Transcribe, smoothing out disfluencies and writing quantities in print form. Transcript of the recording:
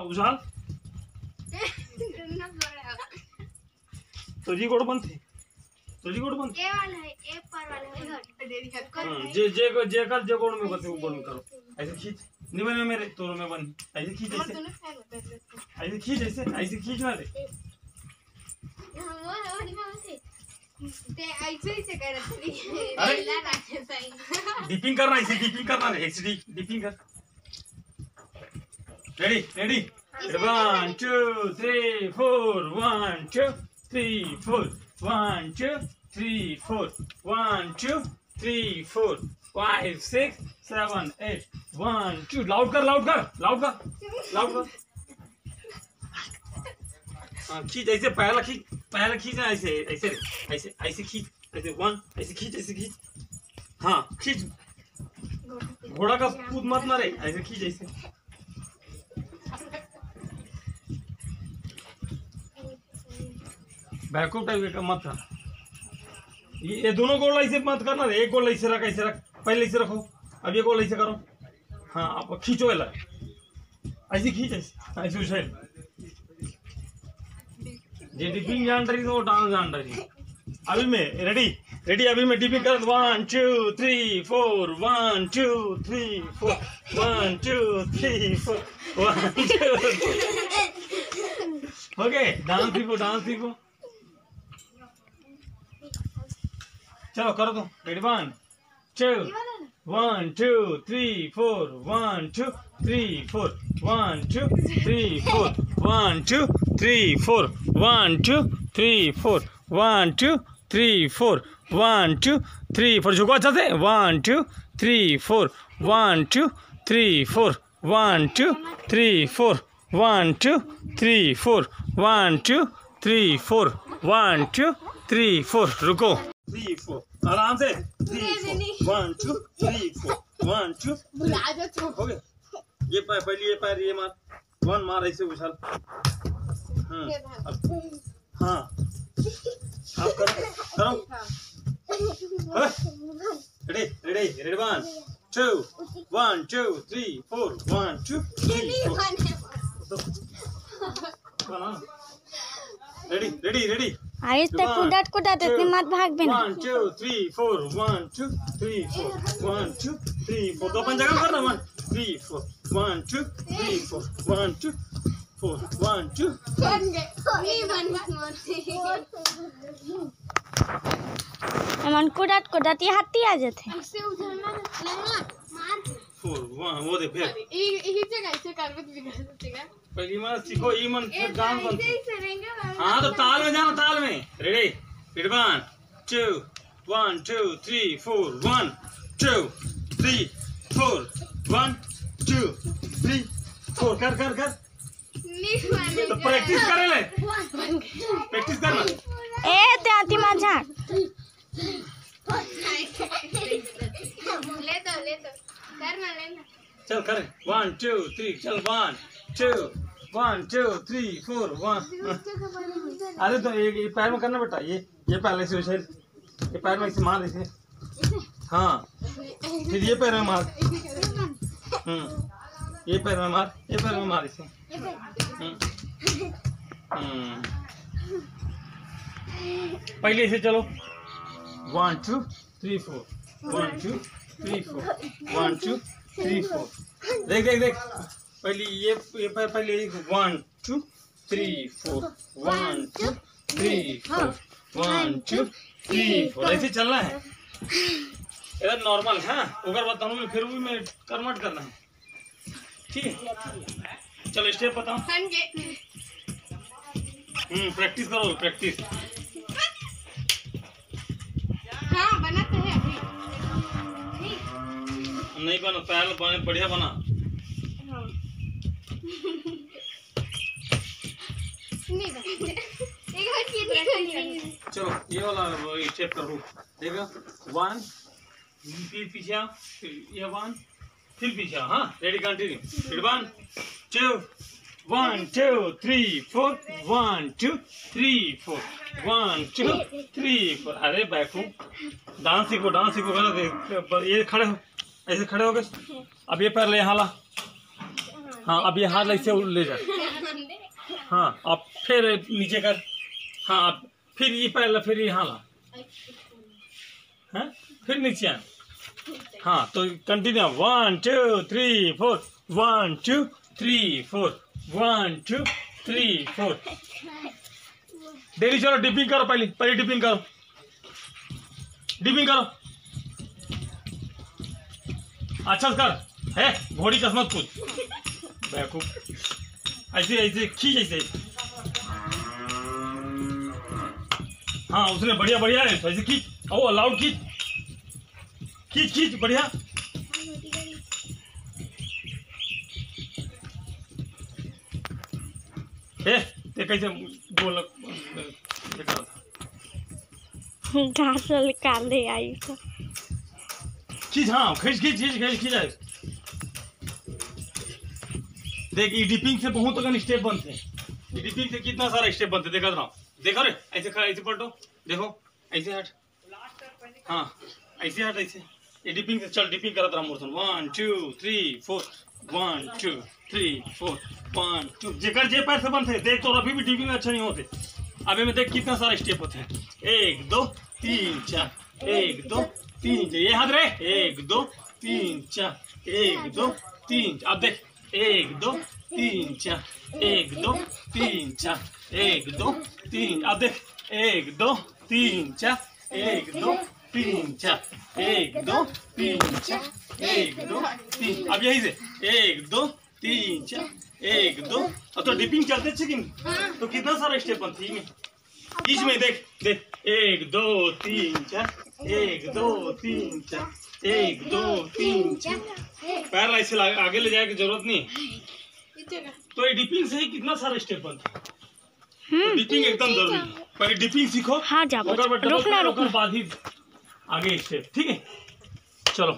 उछाल तुझी गोड़ बंद थी तुझी गोड़ बंद ए वाला है ए पर वाला है जे कर जे गोड़ में बंद वो गोड़ में करो ऐसे खींच नहीं बने मेरे तोर में बंद ऐसे खींच ऐसे खींच ना रे ते ऐसे ही से करत रही अरे ला राखे साईं डिपिंग करना ऐसे डिपिंग करना रे ऐसे डिपिंग कर रेडी 1 2 3 4 1 2 3 4 1 2 3 4 1 2 3 4 5 6 7 8 1 2 लाउड कर खींच ऐसे पहला खींचना ऐसे ऐसे ऐसे ऐसे खींच ऐसे 1 ऐसे खींच हाँ खींच घोड़ा का कूद मत मारे ऐसे खींच ऐसे बैकअप टाइप का मत था ये दोनों गोल ऐसे मत करना एक गोल ऐसे रख पहले ऐसे रखो अब ये गोल ऐसे करो हाँ अब खींचो ऐसे खींच ऐसे उछल ये डिपिंग जान रही तो डांस जान रही अभी मैं रेडी अभी मैं डिपिंग कर 1 2 3 4 1 2 3 4 1 2 3 4 1 2 ओके डांस सीखो चलो करो तो रेडी 1 2 1 2 3 4 1 2 3 4 1 2 3 4 1 2 3 4 1 2 3 4 1 2 3 4 1 2 3 4 झुको अच्छा से 1 2 3 4 1 2 3 4 1 2 3 4 1 2 3 4 1 2 3 4 1 2 3 4 रुको 3 4 आराम से 3 4 1 2 3 4 1 2 हो गया ये पहले ये पैर ये मार 1 मार ऐसे उछल हाँ आप करो रेडी 1 2 1 2 3 4 1 2 3 रेडी आयुष तक कुदात इतनी मत भाग बिना 1 2 3 4 1 2 3 4 1 2 3 4 तो अपन जगह करना 1 3 4 1 2 3 4 1 2 4 1 2 मन कुदात ये हाथी आ जाते ऐसे उधरना मार 4 1 वो दे फिर ये जगह ऐसे करबे तो बिगड़ जाएगा पहली बार सीखो ई मन फिर डांस बन ऐसे ही करेंगे हाँ तो ताल में जाना ताल में रेडी 1 2 1 2 3 4 1 2 3 4 1 2 3 4 कर तो प्रैक्टिस करे ले प्रैक्टिस करना ए ते आती माझा ले तो करना लेना चल करे 1 2 3 चल 1 2 1 2 3 4 1 अरे तो ये पैर में करना बेटा ये पहले से उछल ये पैर में ऐसे मार ऐसे हाँ फिर ये पैर में मार ये पैर में मार इसे पहले इसे चलो 1 2 3 4 1 2 3 4 1 2 3 4 देख पहले ये पहले 1 2 3 4 1 2 3 4 1 2 3 4 ऐसे चलना है इधर नॉर्मल है अगर बताऊँ फिर भी मैं कन्वर्ट करना है ठीक है चलो स्टेप बताओ प्रैक्टिस करो प्रैक्टिस हाँ बनाते हैं अभी नहीं बना पहले बने बढ़िया बना नहीं बनाते चलो ये वाला स्टेप करो देखो 1 फिर पीछे ये 1 फिर पीछे हाँ रेडी कंटिन्यू 1 2 1 2 3 4 1 2 3 4 1 2 3 4 अरे बैकू डांस सीखो गलत ये खड़े हो ऐसे खड़े हो गए अब ये पैर ले यहाँ ला हाँ अब ये हाथ ऐसे ले जा। हाँ अब फिर नीचे कर। हाँ अब फिर ये पहले फिर यहाँ ला। हाँ फिर नीचे आ। हाँ तो कंटिन्यू 1 2 3 4 1 2 3 4 1 2 3 4। डेली चलो डिपिंग करो, पहले डिपिंग करो, डिपिंग करो। अच्छा से कर है, घोड़ी कसमत कुछ बेवकूफ। ऐसे ऐसे खींच ऐसे। हाँ उसने बढ़िया बढ़िया है, ऐसे खींच। ओ अलाउड खींच खींच खींच बढ़िया। ते कैसे बोल घास निकाल ले आई तो खींच। हाँ खींच खींच खींच खींच खींच। देख ये डिपिंग से बहुत अगर स्टेप बनते हैं। डिपिंग से कितना सारा स्टेप बनते देखा रहा हूँ। देखो रे ऐसे खड़ा, ऐसे पलटो, देखो ऐसे हट। हाँ ऐसे हट ऐसे। ये डिपिंग से चल, डिपिंग करता रहा मोरसन। 1 2 3 4 1 2 3 4 1 2। जेकर जे पैर से बनते देख तो अभी भी डिपिंग अच्छा नहीं होते। अभी में देख कितना सारा स्टेप होते हैं। 1 2 3 4 1 2 3 4। ये हाथ रे 1 2 3 4 1 2 3। अब देख 1 2 3 4 1 2 3 4 1 2 3। अब देख 1 2 3 4 1 2 3 4 1 2 3 4 1 2 3। अब यही से 1 2 3 4 1 2। अब तो डिपिंग चलते अच्छे तो कितना सारा स्टेप बनती है इसमें। देख देख 1 2 3 4 1 2 3 4 1 2 3 4। पैर ऐसे आगे ले जाने की जरूरत नहीं। तो ये डिपिंग से ही कितना सारा स्टेप बनता है। तो डिपिंग एकदम जरूरी है। पहले डिपिंग सीखो। हाँ जा बाद ही आगे स्टेप। ठीक है चलो।